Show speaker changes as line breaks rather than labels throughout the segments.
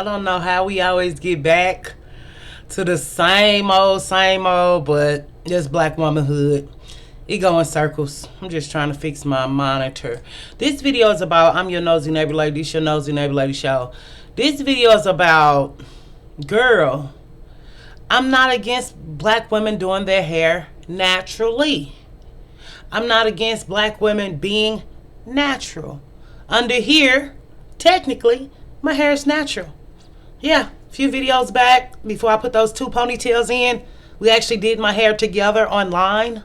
I don't know how we always get back to the same old, but just black womanhood. It go in circles. I'm just trying to fix my monitor. This video is about, I'm your nosy neighbor lady, this your nosy neighbor lady show. This video is about, girl, I'm not against black women doing their hair naturally. I'm not against black women being natural. Under here, technically, my hair is natural. Yeah, a few videos back, before I put those two ponytails in, we actually did my hair together online.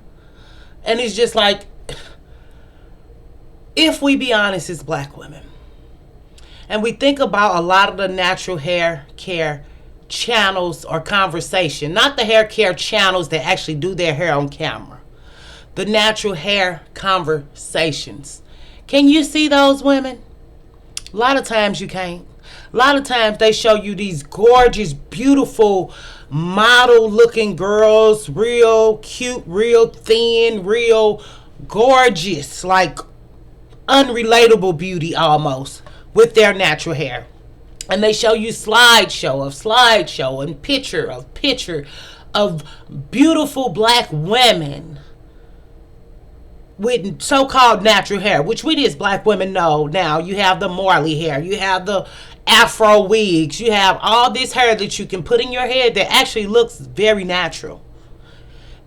And it's just like, if we be honest as black women, and we think about a lot of the natural hair care channels or conversation, not the hair care channels that actually do their hair on camera, the natural hair conversations. Can you see those women? A lot of times you can't. A lot of times they show you these gorgeous, beautiful, model looking girls, real cute, real thin, real gorgeous, like unrelatable beauty almost, with their natural hair. And they show you slideshow and picture of beautiful black women with so-called natural hair, which we as black women know now. You have the Marley hair, you have the afro wigs, you have all this hair that you can put in your head that actually looks very natural.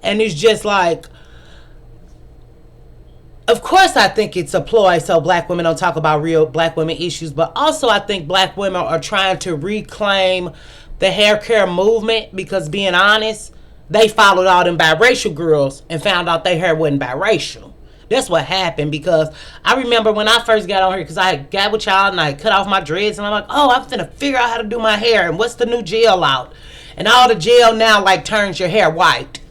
And it's just like, of course I think it's a ploy so black women don't talk about real black women issues, but also I think black women are trying to reclaim the hair care movement, because being honest, they followed all them biracial girls and found out their hair wasn't biracial. That's what happened, because I remember when I first got on here, because I got with y'all and I cut off my dreads, and I'm like, oh, I'm finna figure out how to do my hair, and what's the new gel out? And all the gel now like turns your hair white.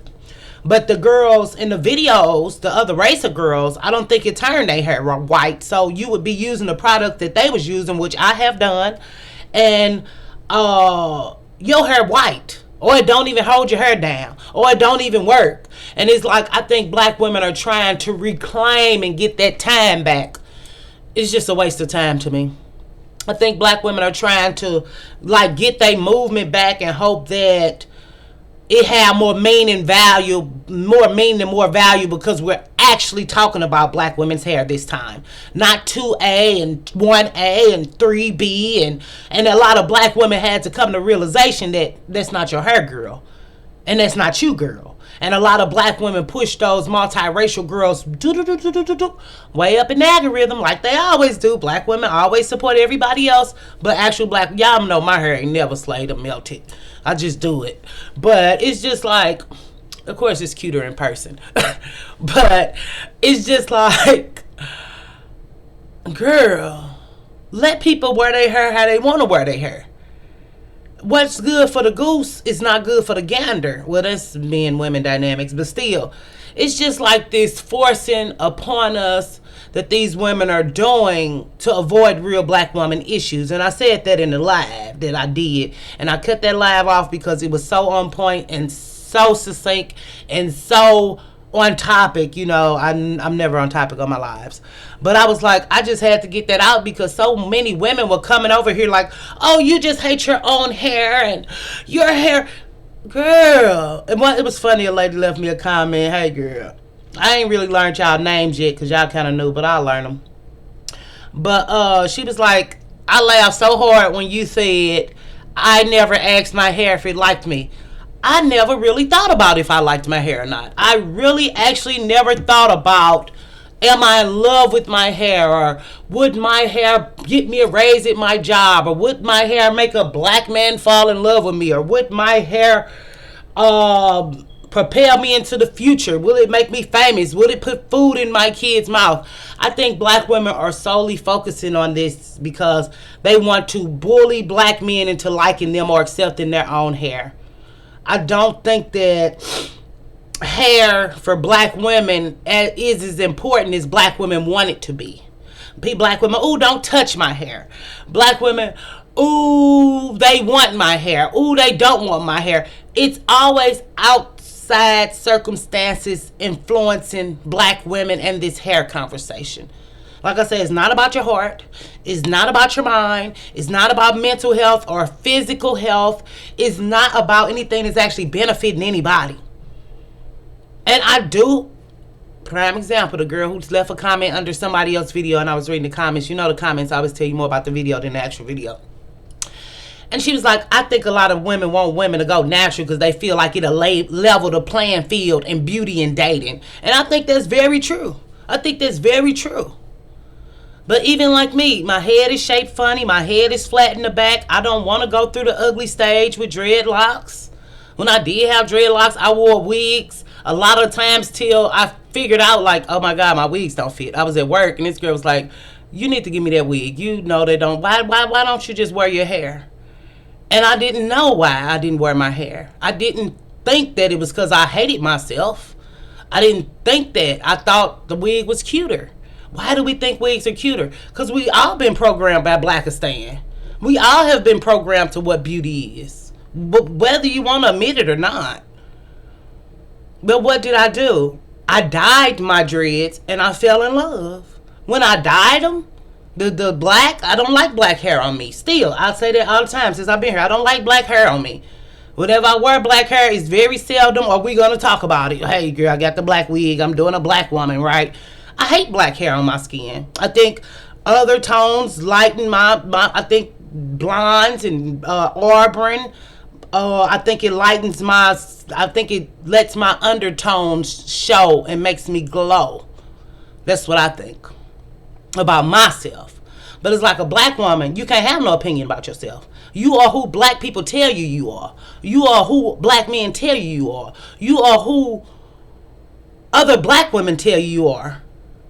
But the girls in the videos, the other race of girls, I don't think it turned their hair white. So you would be using the product that they was using, which I have done, and your hair white. Or it don't even hold your hair down. Or it don't even work. And it's like, I think black women are trying to reclaim and get that time back. It's just a waste of time to me. I think black women are trying to like get their movement back and hope that it have more meaning and more value, because we're actually talking about black women's hair this time. Not 2A and 1A and 3B, and a lot of black women had to come to realization that that's not your hair, girl. And that's not you, girl. And a lot of black women push those multiracial girls way up in the algorithm like they always do. Black women always support everybody else, but actual black, y'all know my hair ain't never slayed or melted. I just do it. But it's just like, of course it's cuter in person. But it's just like, girl, let people wear their hair how they want to wear their hair. What's good for the goose is not good for the gander. Well, that's men women dynamics, but still, it's just like this forcing upon us that these women are doing to avoid real black woman issues. And I said that in the live that I did, and I cut that live off because it was so on point and so succinct and so on topic. You know, I'm never on topic on my lives, but I was like, I just had to get that out, because so many women were coming over here like, oh, you just hate your own hair and your hair, girl. And it was funny, a lady left me a comment, hey girl, I ain't really learned y'all names yet, because y'all kind of knew, but I'll learn them. But she was like, I laughed so hard when you said I never asked my hair if it liked me. I never really thought about if I liked my hair or not. I really actually never thought about, am I in love with my hair, or would my hair get me a raise at my job, or would my hair make a black man fall in love with me, or would my hair propel me into the future? Will it make me famous? Will it put food in my kids' mouth? I think black women are solely focusing on this because they want to bully black men into liking them or accepting their own hair. I don't think that hair for black women is as important as black women want it to be. Black women, ooh, don't touch my hair. Black women, ooh, they want my hair. Ooh, they don't want my hair. It's always outside circumstances influencing black women and this hair conversation. Like I said, it's not about your heart. It's not about your mind. It's not about mental health or physical health. It's not about anything that's actually benefiting anybody. And I do, prime example, the girl who left a comment under somebody else's video and I was reading the comments. You know the comments, I always tell you more about the video than the actual video. And she was like, I think a lot of women want women to go natural because they feel like it'll level the playing field in beauty and dating. And I think that's very true. I think that's very true. But even like me, my head is shaped funny. My head is flat in the back. I don't want to go through the ugly stage with dreadlocks. When I did have dreadlocks, I wore wigs a lot of times till I figured out, like, oh my God, my wigs don't fit. I was at work and this girl was like, you need to give me that wig. You know they don't. Why don't you just wear your hair? And I didn't know why I didn't wear my hair. I didn't think that it was because I hated myself. I didn't think that. I thought the wig was cuter. Why do we think wigs are cuter? Because we all been programmed by Blackistan. We all have been programmed to what beauty is, whether you want to admit it or not. But what did I do? I dyed my dreads and I fell in love. When I dyed them, the black, I don't like black hair on me. Still, I say that all the time since I've been here. I don't like black hair on me. Whenever I wear black hair, it's very seldom are we going to talk about it. Hey, girl, I got the black wig. I'm doing a black woman, right? I hate black hair on my skin. I think other tones lighten my I think blondes and auburn. I think it lightens I think it lets my undertones show and makes me glow. That's what I think about myself. But it's like a black woman, you can't have no opinion about yourself. You are who black people tell you you are. You are who black men tell you you are. You are who other black women tell you are.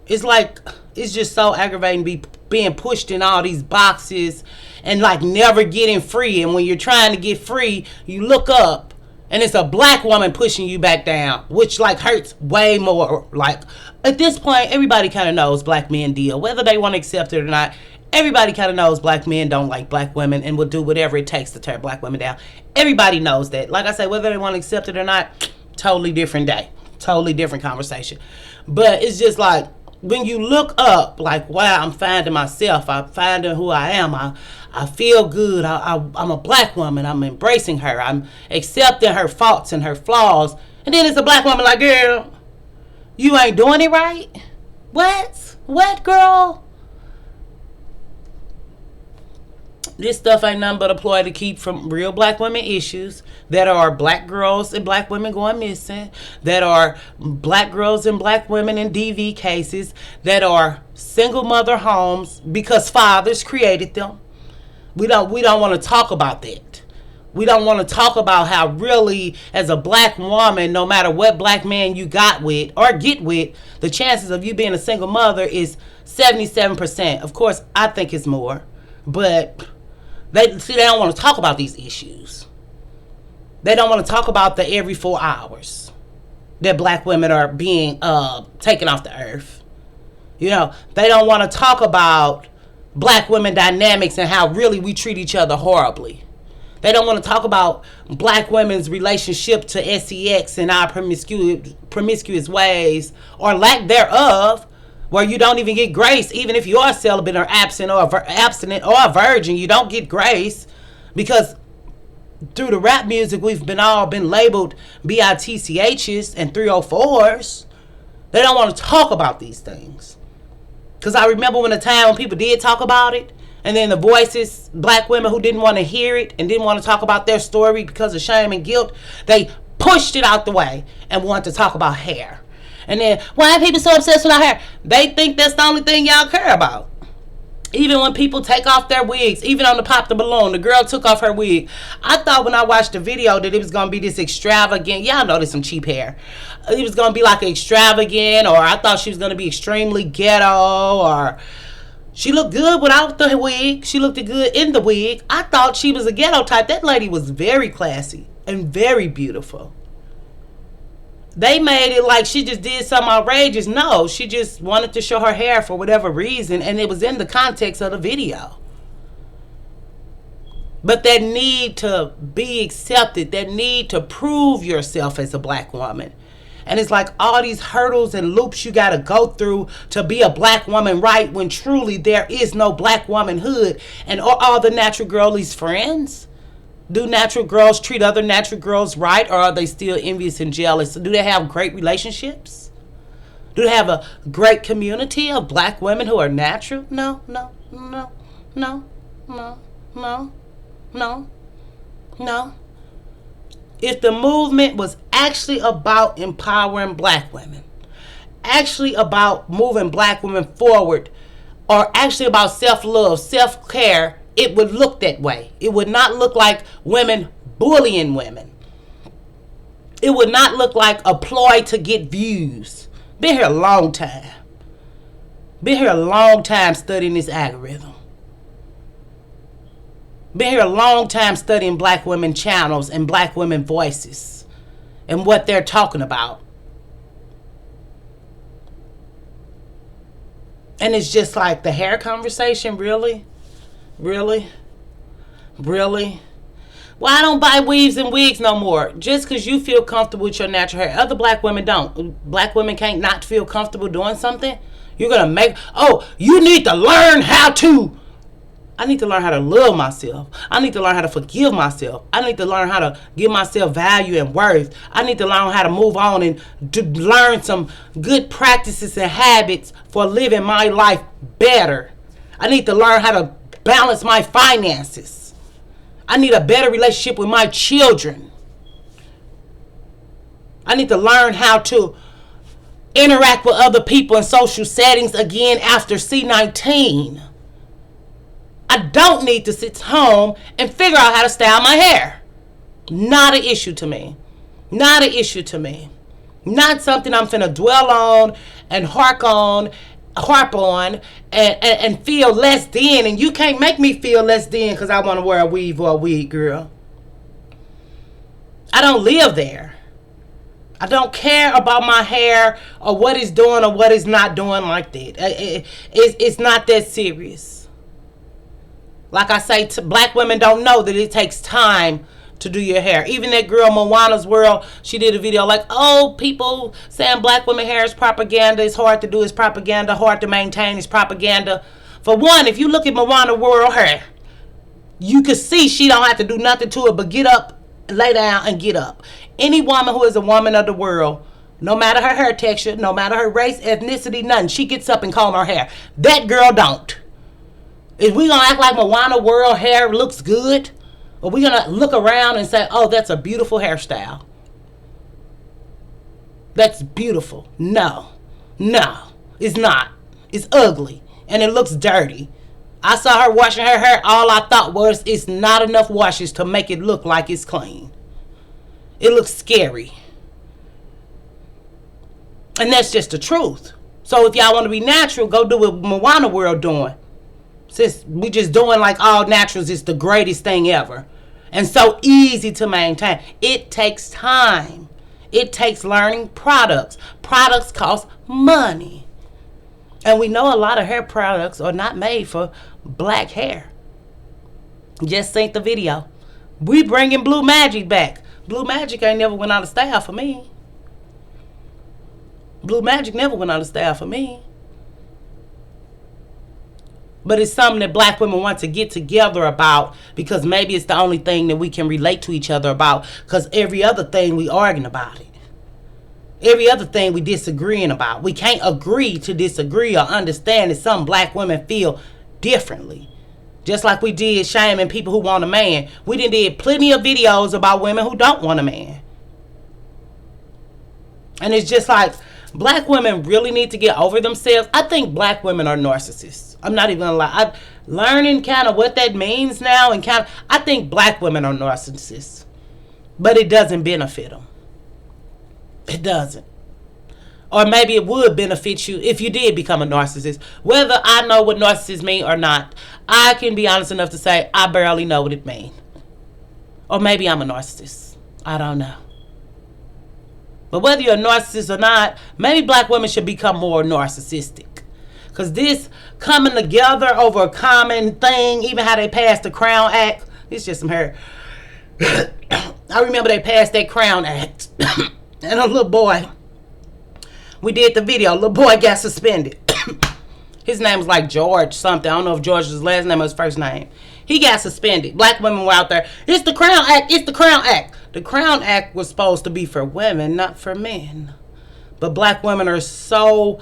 It's like, it's just so aggravating being pushed in all these boxes and like never getting free. And when you're trying to get free, you look up and it's a black woman pushing you back down, which like hurts way more. Like at this point, everybody kind of knows black men deal, whether they want to accept it or not. Everybody kind of knows black men don't like black women and will do whatever it takes to tear black women down. Everybody knows that. Like I said, whether they want to accept it or not, totally different day, totally different conversation. But it's just like, when you look up, like, wow, I'm finding myself. I'm finding who I am. I feel good. I'm a black woman. I'm embracing her. I'm accepting her faults and her flaws. And then it's a black woman like, girl, you ain't doing it right? What? What, girl? This stuff ain't nothing but a ploy to keep from real black women issues that are black girls and black women going missing, that are black girls and black women in DV cases, that are single mother homes because fathers created them. We don't want to talk about that. We don't want to talk about how really, as a black woman, no matter what black man you got with or get with, the chances of you being a single mother is 77%. Of course, I think it's more, but they don't want to talk about these issues. They don't want to talk about the every 4 hours that black women are being taken off the earth. You know, they don't want to talk about black women dynamics and how really we treat each other horribly. They don't want to talk about black women's relationship to sex and our promiscuous ways or lack thereof, where you don't even get grace. Even if you are celibate or abstinent or a virgin, you don't get grace, because through the rap music we've all been labeled BITCHs and 304s. They don't want to talk about these things, because I remember when a time when people did talk about it, and then the voices, black women who didn't want to hear it and didn't want to talk about their story because of shame and guilt, they pushed it out the way and wanted to talk about hair. And then, why are people so obsessed with our hair? They think that's the only thing y'all care about. Even when people take off their wigs, even on the Pop the Balloon, the girl took off her wig. I thought when I watched the video that it was going to be this extravagant. Y'all know there's some cheap hair. It was going to be like extravagant, or I thought she was going to be extremely ghetto, or she looked good without the wig. She looked good in the wig. I thought she was a ghetto type. That lady was very classy and very beautiful. They made it like she just did something outrageous. No, she just wanted to show her hair for whatever reason, and it was in the context of the video. But that need to be accepted, that need to prove yourself as a black woman, And it's like all these hurdles and loops you got to go through to be a black woman right, when truly there is no black womanhood. And are all the natural girlies friends? Do natural girls treat other natural girls right, or are they still envious and jealous? Do they have great relationships? Do they have a great community of black women who are natural? No, no, no, no, no, no, no, no. If the movement was actually about empowering black women, actually about moving black women forward, or actually about self-love, self-care, it would look that way. It would not look like women bullying women. It would not look like a ploy to get views. Been here a long time. Been here a long time studying this algorithm. Been here a long time studying black women channels and black women voices and what they're talking about. And it's just like the hair conversation, really? Really? Really? Well, I don't buy weaves and wigs no more. Just because you feel comfortable with your natural hair. Other black women don't. Black women can't not feel comfortable doing something. You're going to make... Oh, you need to learn how to... I need to learn how to love myself. I need to learn how to forgive myself. I need to learn how to give myself value and worth. I need to learn how to move on and to learn some good practices and habits for living my life better. I need to learn how to balance my finances. I need a better relationship with my children. I need to learn how to interact with other people in social settings again after C19. I don't need to sit home and figure out how to style my hair. Not an issue to me. Not an issue to me. Not something I'm finna dwell on and harp on and feel less than. And you can't make me feel less than because I want to wear a weave or a wig, girl. I don't live there. I don't care about my hair or what it's doing or what it's not doing like that. It's not that serious. Like I say, black women don't know that it takes time to do your hair. Even that girl Moana's World, she did a video like, oh, people saying black women hair is propaganda. It's hard to do, it's propaganda. Hard to maintain, it's propaganda. For one, if you look at Moana World hair, you can see she don't have to do nothing to it but get up, lay down, and get up. Any woman who is a woman of the world, no matter her hair texture, no matter her race, ethnicity, nothing, she gets up and comb her hair. That girl don't. If we gonna act like Moana World hair looks good, or we gonna look around and say, oh, that's a beautiful hairstyle. That's beautiful. No, it's not. It's ugly and it looks dirty. I saw her washing her hair. All I thought was it's not enough washes to make it look like it's clean. It looks scary. And that's just the truth. So if y'all want to be natural, go do what Moana World doing. Since we just doing like all naturals is the greatest thing ever. And so easy to maintain. It takes time. It takes learning products. Products cost money. And we know a lot of hair products are not made for black hair. Just seen the video. We bringing Blue Magic back. Blue Magic ain't never went out of style for me. Blue Magic never went out of style for me. But it's something that black women want to get together about because maybe it's the only thing that we can relate to each other about, because every other thing we arguing about it. Every other thing we disagreeing about. We can't agree to disagree or understand that some black women feel differently. Just like we did shaming people who want a man. We did plenty of videos about women who don't want a man. And it's just like, black women really need to get over themselves. I think black women are narcissists. I'm not even gonna lie. I'm learning kind of what that means now, and I think black women are narcissists, but it doesn't benefit them. It doesn't. Or maybe it would benefit you if you did become a narcissist. Whether I know what narcissist mean or not, I can be honest enough to say I barely know what it means. Or maybe I'm a narcissist. I don't know. But whether you're a narcissist or not, maybe black women should become more narcissistic. Because this coming together over a common thing, even how they passed the Crown Act, it's just some hair. I remember they passed that Crown Act. And a little boy We did the video. Little boy got suspended. His name was like George something. I don't know if George was his last name or his first name. He got suspended. Black women were out there. It's the Crown Act. It's the Crown Act. The Crown Act was supposed to be for women, not for men. But black women are so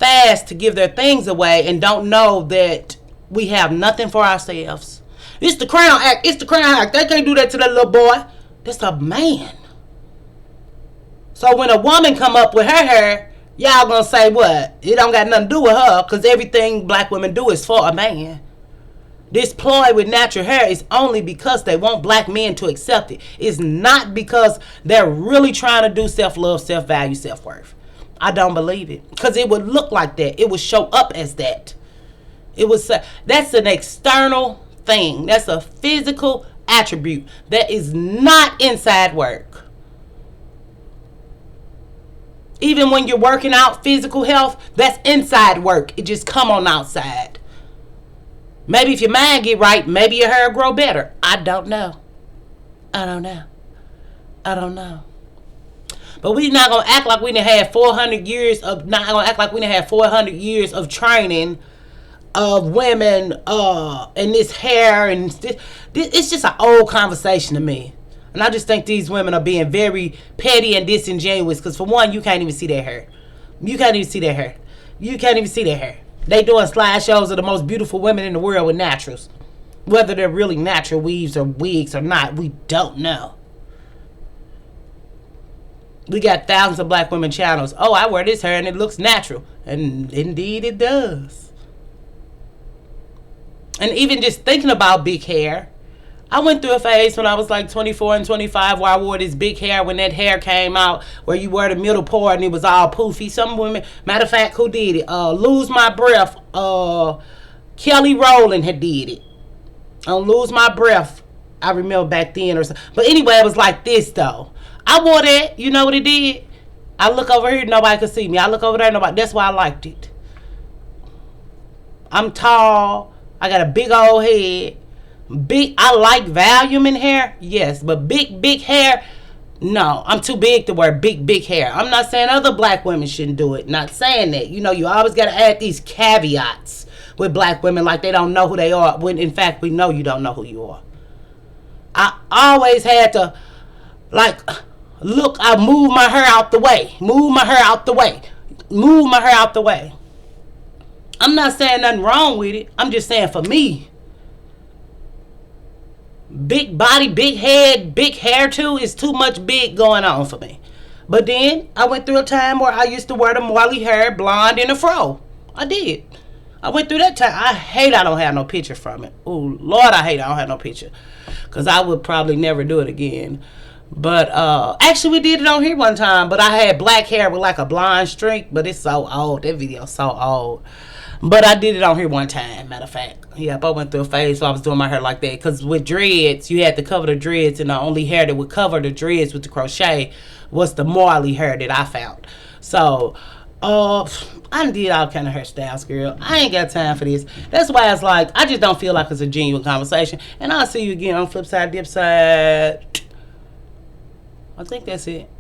fast to give their things away and don't know that we have nothing for ourselves. It's the Crown Act. It's the Crown Act. They can't do that to that little boy. That's a man. So when a woman come up with her hair, y'all gonna say what? It don't got nothing to do with her, because everything black women do is for a man. This ploy with natural hair is only because they want black men to accept it. It's not because they're really trying to do self-love, self-value, self-worth. I don't believe it, because it would look like that. It would show up as that. That's an external thing. That's a physical attribute. That is not inside work. Even when you're working out physical health, that's inside work. It just come on outside. Maybe if your mind get right, maybe your hair grow better. I don't know. I don't know. But we not gonna act like we done had 400 years of training of women and this hair and this. It's just an old conversation to me. And I just think these women are being very petty and disingenuous, because for one, you can't even see their hair. You can't even see their hair. They doing slideshows of the most beautiful women in the world with naturals. Whether they're really natural weaves or wigs or not, we don't know. We got thousands of black women channels. Oh, I wear this hair and it looks natural. And indeed it does. And even just thinking about big hair, I went through a phase when I was like 24 and 25 where I wore this big hair when that hair came out, where you wear the middle part and it was all poofy. Some women, matter of fact, who did it? Lose My Breath. Kelly Rowland had did it. Lose My Breath. I remember back then or something. But anyway, it was like this though. I wore that. You know what it did? I look over here, nobody could see me. I look over there, nobody. That's why I liked it. I'm tall. I got a big old head. I like volume in hair, yes, but big hair, no. I'm too big to wear big hair. I'm not saying other black women shouldn't do it. Not saying that. You always got to add these caveats with black women, like they don't know who they are, when in fact we know you don't know who you are. I always had to, I move my hair out the way. I'm not saying nothing wrong with it. I'm just saying for me, big body, big head, big hair too is too much big going on for me. But then I went through a time where I used to wear the Marley hair, blonde in a fro. I did. I went through that time. I don't have no picture from it. Oh Lord, I don't have no picture, because I would probably never do it again. But actually we did it on here one time, but I had black hair with like a blonde streak, but it's so old. That video's so old. But I did it on here one time, matter of fact. Yep, I went through a phase where I was doing my hair like that. Because with dreads, you had to cover the dreads. And the only hair that would cover the dreads with the crochet was the Marley hair that I found. So, I did all kind of hairstyles, girl. I ain't got time for this. That's why it's like, I just don't feel like it's a genuine conversation. And I'll see you again on Flip Side, Dip Side. I think that's it.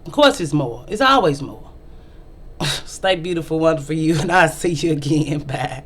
Of course, it's more. It's always more. Stay beautiful, wonderful you, and I'll see you again. Bye.